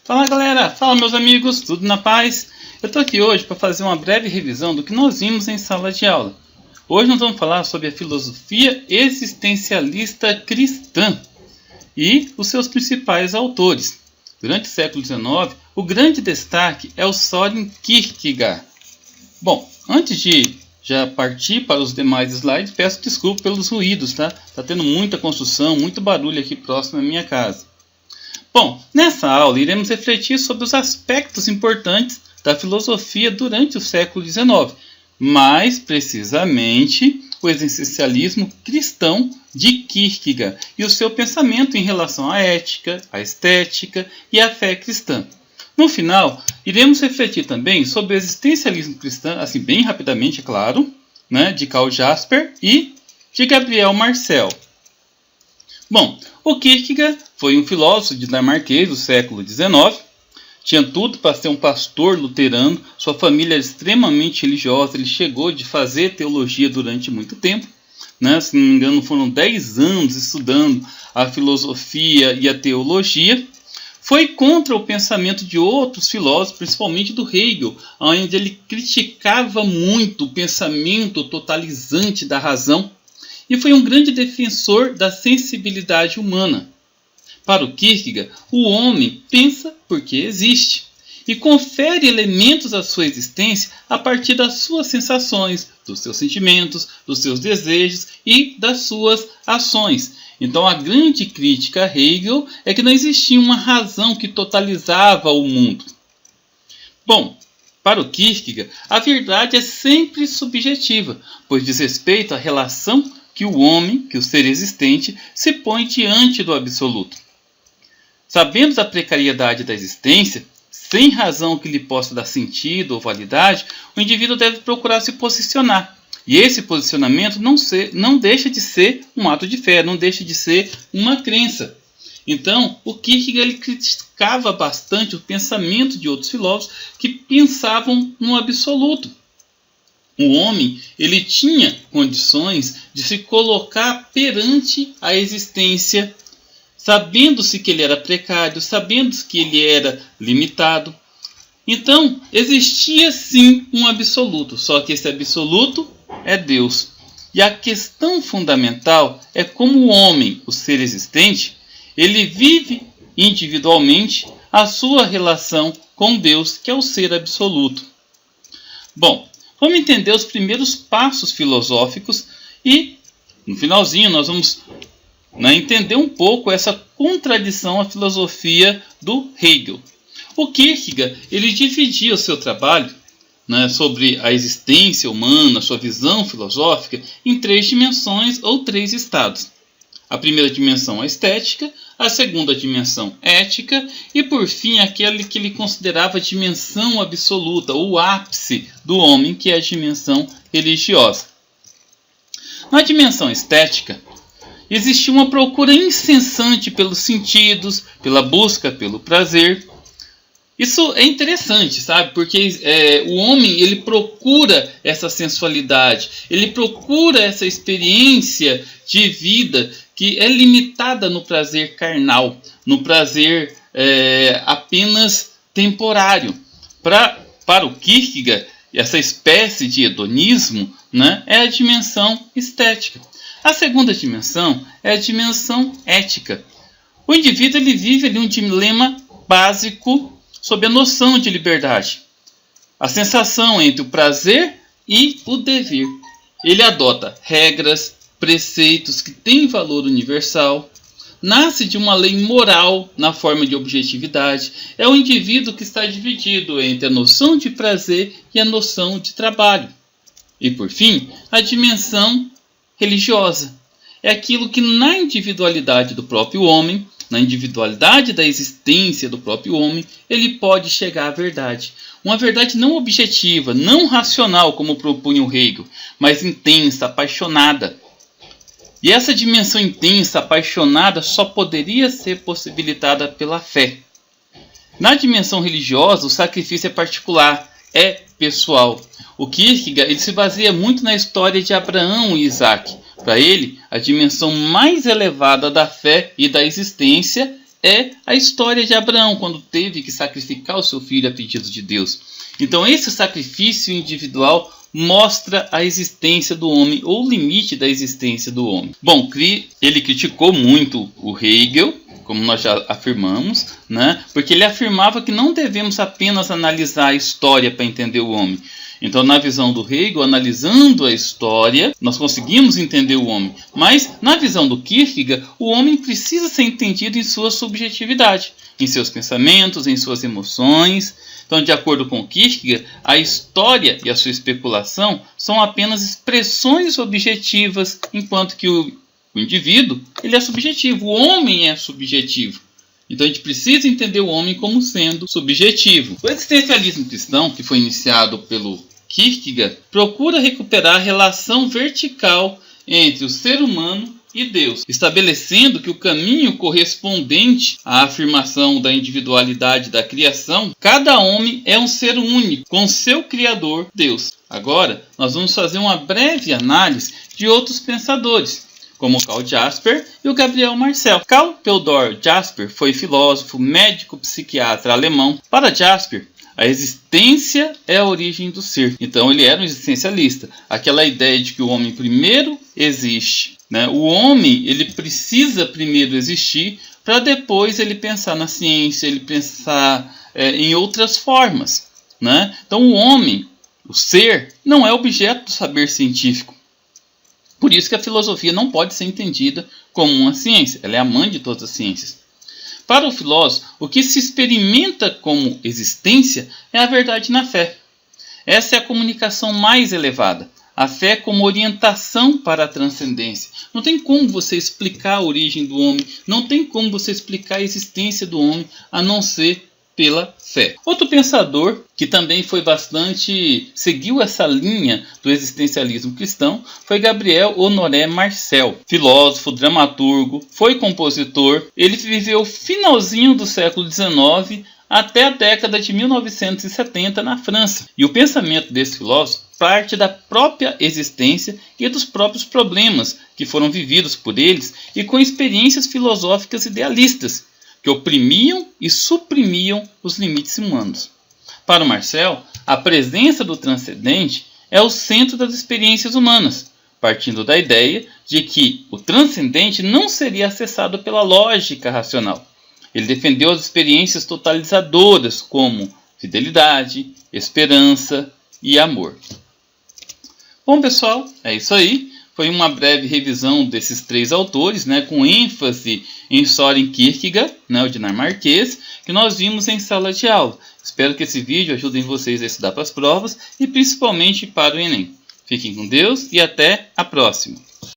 Fala galera, fala meus amigos, tudo na paz? Eu tô aqui hoje para fazer uma breve revisão do que nós vimos em sala de aula. Hoje nós vamos falar sobre a filosofia existencialista cristã e os seus principais autores. Durante o século XIX, o grande destaque é o Søren Kierkegaard. Bom, antes de já partir para os demais slides, peço desculpa pelos ruídos, tá? Tá tendo muita construção, muito barulho aqui próximo da minha casa. Bom, nessa aula iremos refletir sobre os aspectos importantes da filosofia durante o século XIX, mais precisamente o existencialismo cristão de Kierkegaard e o seu pensamento em relação à ética, à estética e à fé cristã. No final, iremos refletir também sobre o existencialismo cristão, assim bem rapidamente, é claro, de Karl Jasper e de Gabriel Marcel. Bom, o Kierkegaard foi um filósofo dinamarquês do século XIX, tinha tudo para ser um pastor luterano, sua família era extremamente religiosa, ele chegou de fazer teologia durante muito tempo, se não me engano foram 10 anos estudando a filosofia e a teologia. Foi contra o pensamento de outros filósofos, principalmente do Hegel, onde ele criticava muito o pensamento totalizante da razão, e foi um grande defensor da sensibilidade humana. Para o Kierkegaard, o homem pensa porque existe e confere elementos à sua existência a partir das suas sensações, dos seus sentimentos, dos seus desejos e das suas ações. Então a grande crítica a Hegel é que não existia uma razão que totalizava o mundo. Bom, para o Kierkegaard, a verdade é sempre subjetiva, pois diz respeito à relação que o homem, que o ser existente, se põe diante do absoluto. Sabendo da precariedade da existência, sem razão que lhe possa dar sentido ou validade, o indivíduo deve procurar se posicionar. E esse posicionamento não deixa de ser um ato de fé, não deixa de ser uma crença. Então, o Kierkegaard ele criticava bastante o pensamento de outros filósofos que pensavam no absoluto. O homem ele tinha condições de se colocar perante a existência, sabendo-se que ele era precário, sabendo-se que ele era limitado. Então, existia sim um absoluto, só que esse absoluto é Deus. E a questão fundamental é como o homem, o ser existente, ele vive individualmente a sua relação com Deus, que é o ser absoluto. Bom, vamos entender os primeiros passos filosóficos e, no finalzinho, nós vamos entender um pouco essa contradição à filosofia do Hegel. O Kierkegaard ele dividia o seu trabalho sobre a existência humana, sua visão filosófica, em 3 dimensões ou 3 estados. A primeira dimensão, a estética, a segunda dimensão, ética, e por fim aquele que ele considerava a dimensão absoluta, o ápice do homem, que é a dimensão religiosa. Na dimensão estética, existia uma procura incessante pelos sentidos, pela busca pelo prazer. Isso é interessante, sabe? Porque o homem ele procura essa sensualidade, ele procura essa experiência de vida que é limitada no prazer carnal, no prazer apenas temporário. Para o Kierkegaard, essa espécie de hedonismo é a dimensão estética. A segunda dimensão é a dimensão ética. O indivíduo ele vive ali um dilema básico sob a noção de liberdade. A sensação entre o prazer e o dever. Ele adota regras, preceitos que têm valor universal. Nasce de uma lei moral na forma de objetividade. É o indivíduo que está dividido entre a noção de prazer e a noção de trabalho. E por fim, a dimensão religiosa. É aquilo que na individualidade do próprio homem, na individualidade da existência do próprio homem, ele pode chegar à verdade. Uma verdade não objetiva, não racional, como propunha o Hegel, mas intensa, apaixonada. E essa dimensão intensa, apaixonada, só poderia ser possibilitada pela fé. Na dimensão religiosa, o sacrifício é particular, é pessoal. O Kierkegaard ele se baseia muito na história de Abraão e Isaac. Para ele, a dimensão mais elevada da fé e da existência é a história de Abraão, quando teve que sacrificar o seu filho a pedido de Deus. Então esse sacrifício individual mostra a existência do homem, ou o limite da existência do homem. Bom, ele criticou muito o Hegel, como nós já afirmamos, né? Porque ele afirmava que não devemos apenas analisar a história para entender o homem. Então, na visão do Hegel, analisando a história, nós conseguimos entender o homem. Mas, na visão do Kierkegaard, o homem precisa ser entendido em sua subjetividade, em seus pensamentos, em suas emoções. Então, de acordo com Kierkegaard, a história e a sua especulação são apenas expressões objetivas, enquanto que o indivíduo ele é subjetivo, o homem é subjetivo. Então a gente precisa entender o homem como sendo subjetivo. O existencialismo cristão, que foi iniciado pelo Kierkegaard, procura recuperar a relação vertical entre o ser humano e Deus, estabelecendo que o caminho correspondente à afirmação da individualidade da criação, cada homem é um ser único, com seu Criador, Deus. Agora, nós vamos fazer uma breve análise de outros pensadores, como Karl Jasper e o Gabriel Marcel. Karl Theodor Jasper foi filósofo, médico, psiquiatra alemão. Para Jasper, a existência é a origem do ser. Então ele era um existencialista. Aquela ideia de que o homem primeiro existe, né? O homem ele precisa primeiro existir para depois ele pensar na ciência, ele pensar em outras formas, né? Então o homem, o ser, não é objeto do saber científico. Por isso que a filosofia não pode ser entendida como uma ciência. Ela é a mãe de todas as ciências. Para o filósofo, o que se experimenta como existência é a verdade na fé. Essa é a comunicação mais elevada. A fé como orientação para a transcendência. Não tem como você explicar a origem do homem, não tem como você explicar a existência do homem, a não ser pela fé. Outro pensador que também seguiu essa linha do existencialismo cristão foi Gabriel Honoré Marcel, filósofo, dramaturgo, foi compositor. Ele viveu o finalzinho do século XIX até a década de 1970 na França. E o pensamento desse filósofo parte da própria existência e dos próprios problemas que foram vividos por eles e com experiências filosóficas idealistas, que oprimiam e suprimiam os limites humanos. Para o Marcel, a presença do transcendente é o centro das experiências humanas, partindo da ideia de que o transcendente não seria acessado pela lógica racional. Ele defendeu as experiências totalizadoras como fidelidade, esperança e amor. Bom, pessoal, é isso aí. Foi uma breve revisão desses três autores, né, com ênfase em Søren Kierkegaard, né, o dinamarquês, que nós vimos em sala de aula. Espero que esse vídeo ajude vocês a estudar para as provas e principalmente para o Enem. Fiquem com Deus e até a próxima!